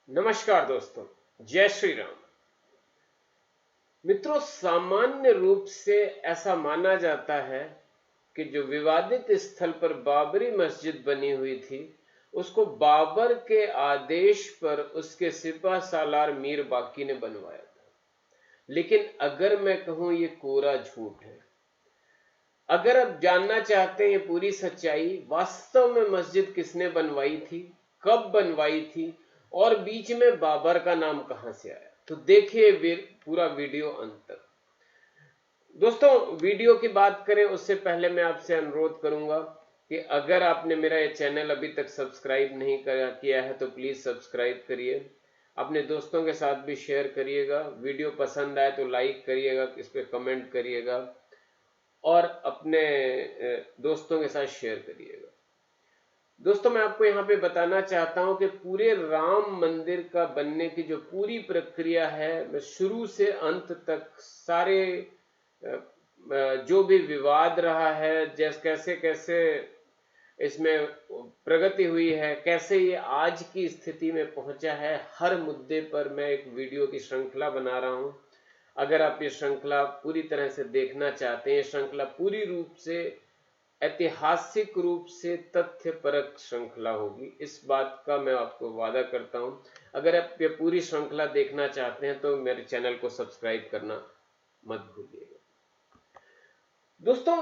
नमस्कार दोस्तों, जय श्री राम। मित्रों, सामान्य रूप से ऐसा माना जाता है कि जो विवादित स्थल पर बाबरी मस्जिद बनी हुई थी, उसको बाबर के आदेश पर उसके सिपह सालार मीर बाकी ने बनवाया था। लेकिन अगर मैं कहूं ये कोरा झूठ है। अगर आप जानना चाहते हैं ये पूरी सच्चाई, वास्तव में मस्जिद किसने बनवाई थी, कब बनवाई थी और बीच में बाबर का नाम कहां से आया, तो देखिए पूरा वीडियो अंत तक। दोस्तों, वीडियो की बात करें उससे पहले मैं आपसे अनुरोध करूंगा कि अगर आपने मेरा ये चैनल अभी तक सब्सक्राइब नहीं किया है तो प्लीज सब्सक्राइब करिए। अपने दोस्तों के साथ भी शेयर करिएगा। वीडियो पसंद आए तो लाइक करिएगा, इस पर कमेंट करिएगा और अपने दोस्तों के साथ शेयर करिएगा। दोस्तों, मैं आपको यहाँ पे बताना चाहता हूँ कि पूरे राम मंदिर का बनने की जो पूरी प्रक्रिया है, मैं शुरू से अंत तक सारे जो भी विवाद रहा है, जैसे कैसे कैसे इसमें प्रगति हुई है, कैसे ये आज की स्थिति में पहुंचा है, हर मुद्दे पर मैं एक वीडियो की श्रृंखला बना रहा हूं। अगर आप ये श्रृंखला पूरी तरह से देखना चाहते हैं, ये श्रृंखला पूरी रूप से ऐतिहासिक रूप से तथ्यपरक श्रृंखला होगी, इस बात का मैं आपको वादा करता हूं। अगर आप ये पूरी श्रृंखला देखना चाहते हैं तो मेरे चैनल को सब्सक्राइब करना मत भूलिएगा। दोस्तों,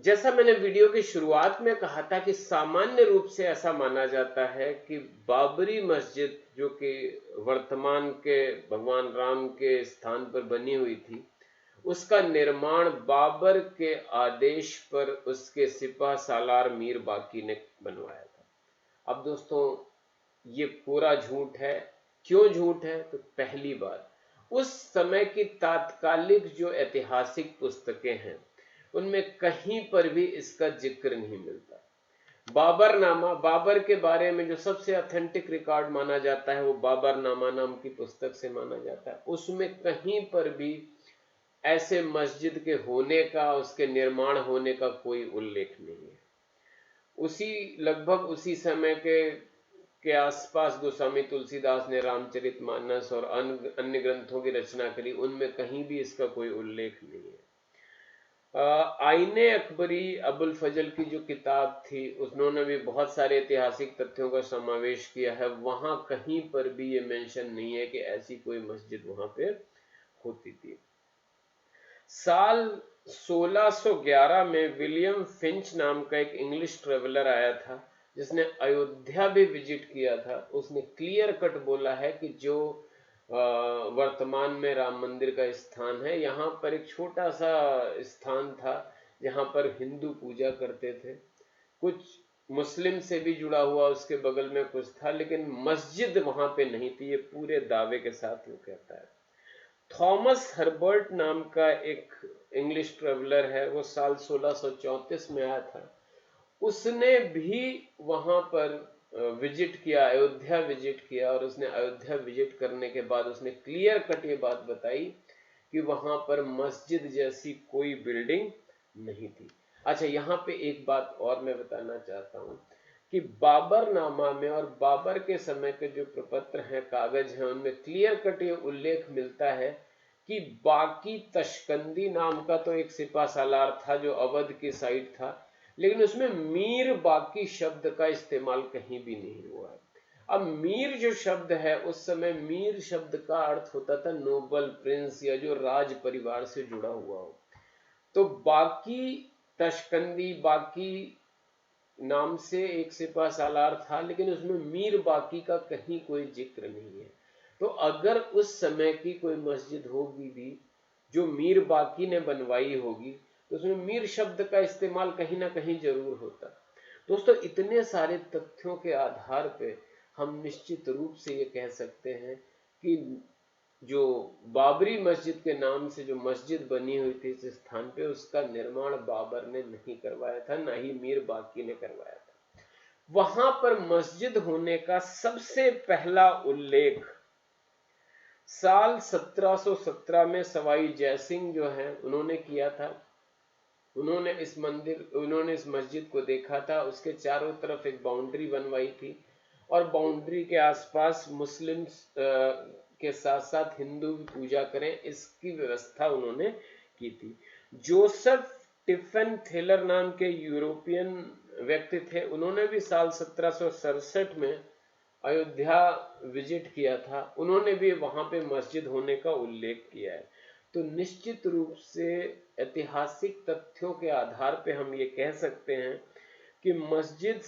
जैसा मैंने वीडियो की शुरुआत में कहा था कि सामान्य रूप से ऐसा माना जाता है कि बाबरी मस्जिद, जो कि वर्तमान के भगवान राम के स्थान पर बनी हुई थी, उसका निर्माण बाबर के आदेश पर उसके सिपह सालार मीर बाकी ने बनवाया था। अब दोस्तों, ये पूरा झूठ है। क्यों झूठ है? तो पहली बात, उस समय की तात्कालिक जो ऐतिहासिक पुस्तकें हैं उनमें कहीं पर भी इसका जिक्र नहीं मिलता। बाबरनामा, बाबर के बारे में जो सबसे ऑथेंटिक रिकॉर्ड माना जाता है वो बाबरनामा नाम की पुस्तक से माना जाता है। उसमें कहीं पर भी ऐसे मस्जिद के होने का, उसके निर्माण होने का कोई उल्लेख नहीं है। लगभग उसी समय के आसपास गोस्वामी तुलसीदास ने रामचरितमानस और अन्य ग्रंथों की रचना करी, उनमें कहीं भी इसका कोई उल्लेख नहीं है। आईने अकबरी अबुल फजल की जो किताब थी, उन्होंने भी बहुत सारे ऐतिहासिक तथ्यों का समावेश किया है। वहां कहीं पर भी ये मेंशन नहीं है कि ऐसी कोई मस्जिद वहां पे होती थी। साल 1611 में विलियम फिंच नाम का एक इंग्लिश ट्रेवलर आया था, जिसने अयोध्या भी विजिट किया था। उसने क्लियर कट बोला है कि जो वर्तमान में राम मंदिर का स्थान है, यहाँ पर एक छोटा सा स्थान था जहाँ पर हिंदू पूजा करते थे। कुछ मुस्लिम से भी जुड़ा हुआ उसके बगल में कुछ था, लेकिन मस्जिद वहां पे नहीं थी। ये पूरे दावे के साथ वो कहता है। थॉमस हर्बर्ट नाम का एक इंग्लिश ट्रेवलर है, वो साल 1634 में आया था। उसने भी वहां पर विजिट किया, अयोध्या विजिट किया, और उसने अयोध्या विजिट करने के बाद उसने क्लियर कट ये बात बताई कि वहां पर मस्जिद जैसी कोई बिल्डिंग नहीं थी। अच्छा, यहाँ पे एक बात और मैं बताना चाहता हूँ कि बाबरनामा में और बाबर के समय के जो प्रपत्र हैं, कागज हैं, उनमें क्लियर कट ये उल्लेख मिलता है कि बाकी तशकंदी नाम का तो एक सिपा सालार था जो अवध की साइड था, लेकिन उसमें मीर बाकी शब्द का इस्तेमाल कहीं भी नहीं हुआ है। अब मीर जो शब्द है, उस समय मीर शब्द का अर्थ होता था नोबल, प्रिंस, या जो राज परिवार से जुड़ा हुआ हो। तो बाकी तशकंदी, बाकी नाम से एक सिपा सालार था, लेकिन उसमें मीर बाकी का कहीं कोई जिक्र नहीं है। तो अगर उस समय की कोई मस्जिद होगी भी जो मीर बाकी ने बनवाई होगी, तो उसमें मीर शब्द का इस्तेमाल कहीं ना कहीं जरूर होता। दोस्तों, इतने सारे तथ्यों के आधार पे हम निश्चित रूप से ये कह सकते हैं कि जो बाबरी मस्जिद के नाम से जो मस्जिद बनी हुई थी इस स्थान पे, उसका निर्माण बाबर ने नहीं करवाया था, ना ही मीर बाकी ने करवाया था। वहां पर मस्जिद होने का सबसे पहला उल्लेख साल 1717 में सवाई जयसिंह जो है उन्होंने किया था। उन्होंने इस मस्जिद को देखा था, उसके चारों तरफ एक बाउंड्री बनवाई थी और बाउंड्री के आसपास मुस्लिम के साथ साथ हिंदू भी पूजा करें, इसकी व्यवस्था उन्होंने की थी। जोसेफ टिफन थेलर नाम के यूरोपियन व्यक्ति थे, उन्होंने भी साल 1767 में अयोध्या विजिट किया था, उन्होंने भी वहां पे मस्जिद होने का उल्लेख किया है। तो निश्चित रूप से ऐतिहासिक तथ्यों के आधार पे हम ये कह सकते हैं कि मस्जिद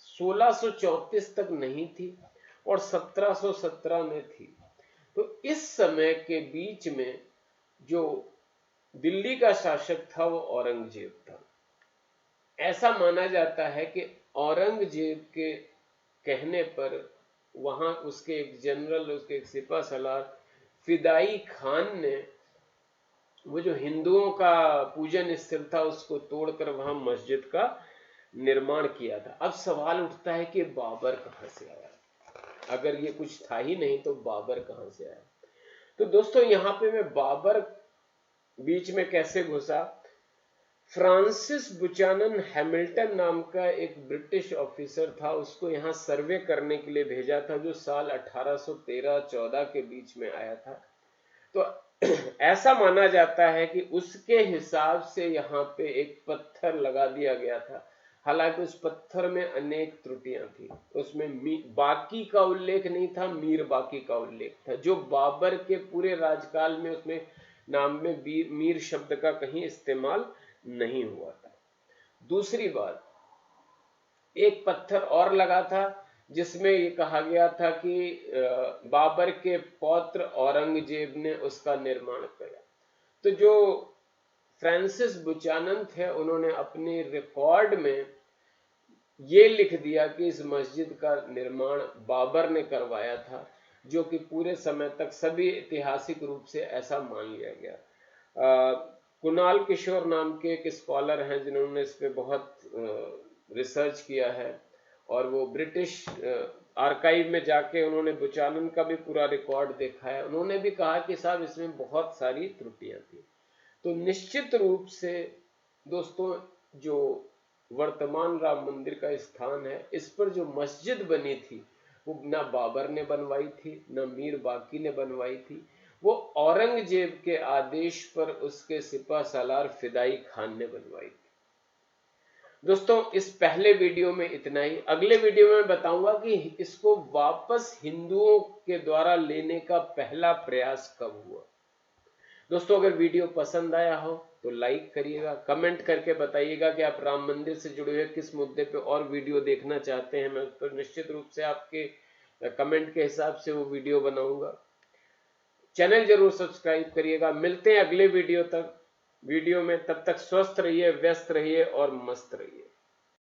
1634 तक नहीं थी और 1717 में थी। तो इस समय के बीच में जो दिल्ली का शासक था वो औरंगजेब था। ऐसा माना जाता है कि औरंगजेब के कहने पर वहां उसके एक जनरल, उसके एक सिपह सलार फिदाई खान ने वो जो हिंदुओं का पूजन स्थल था उसको तोड़कर वहां मस्जिद का निर्माण किया था। अब सवाल उठता है कि बाबर कहां से आया? अगर ये कुछ था ही नहीं तो बाबर कहां से आया? तो दोस्तों यहां पे मैं बाबर बीच में कैसे घुसा? फ्रांसिस बुचानन हैमिल्टन नाम का एक ब्रिटिश ऑफिसर था, उसको यहां सर्वे करने के लिए भेजा था, जो साल 1813-14 के बीच में आया था। तो ऐसा माना जाता है कि उसके हिसाब से यहाँ पे एक पत्थर लगा दिया गया था। हालांकि उस पत्थर में अनेक त्रुटियां थी, उसमें बाकी का उल्लेख नहीं था, मीर बाकी का उल्लेख था, जो बाबर के पूरे राजकाल में उसमें नाम में मीर शब्द का कहीं इस्तेमाल नहीं हुआ था। दूसरी बात, एक पत्थर और लगा था जिसमें ये कहा गया था कि बाबर के पौत्र औरंगजेब ने उसका निर्माण किया। तो जो फ्रांसिस बुचानन थे उन्होंने अपने रिकॉर्ड में ये लिख दिया कि इस मस्जिद का निर्माण बाबर ने करवाया था, जो कि पूरे समय तक सभी ऐतिहासिक रूप से ऐसा मान लिया गया। कुणाल किशोर नाम के एक स्कॉलर हैं जिन्होंने इस पे बहुत रिसर्च किया है और वो ब्रिटिश आर्काइव में जाके उन्होंने बुचानन का भी पूरा रिकॉर्ड देखा है। उन्होंने भी कहा कि साहब इसमें बहुत सारी त्रुटियां थी। तो निश्चित रूप से दोस्तों जो वर्तमान राम मंदिर का स्थान है, इस पर जो मस्जिद बनी थी वो ना बाबर ने बनवाई थी, ना मीर बाकी ने बनवाई थी, वो औरंगजेब के आदेश पर उसके सिपह सालार फिदाई खान ने बनवाई थी। दोस्तों इस पहले वीडियो में इतना ही। अगले वीडियो में बताऊंगा कि इसको वापस हिंदुओं के द्वारा लेने का पहला प्रयास कब हुआ। दोस्तों अगर वीडियो पसंद आया हो तो लाइक करिएगा, कमेंट करके बताइएगा कि आप राम मंदिर से जुड़े हुए किस मुद्दे पे और वीडियो देखना चाहते हैं। मैं उस पर निश्चित रूप से आपके कमेंट के हिसाब से वो वीडियो बनाऊंगा। चैनल जरूर सब्सक्राइब करिएगा। मिलते हैं अगले वीडियो में, तब तक स्वस्थ रहिए, व्यस्त रहिए और मस्त रहिए।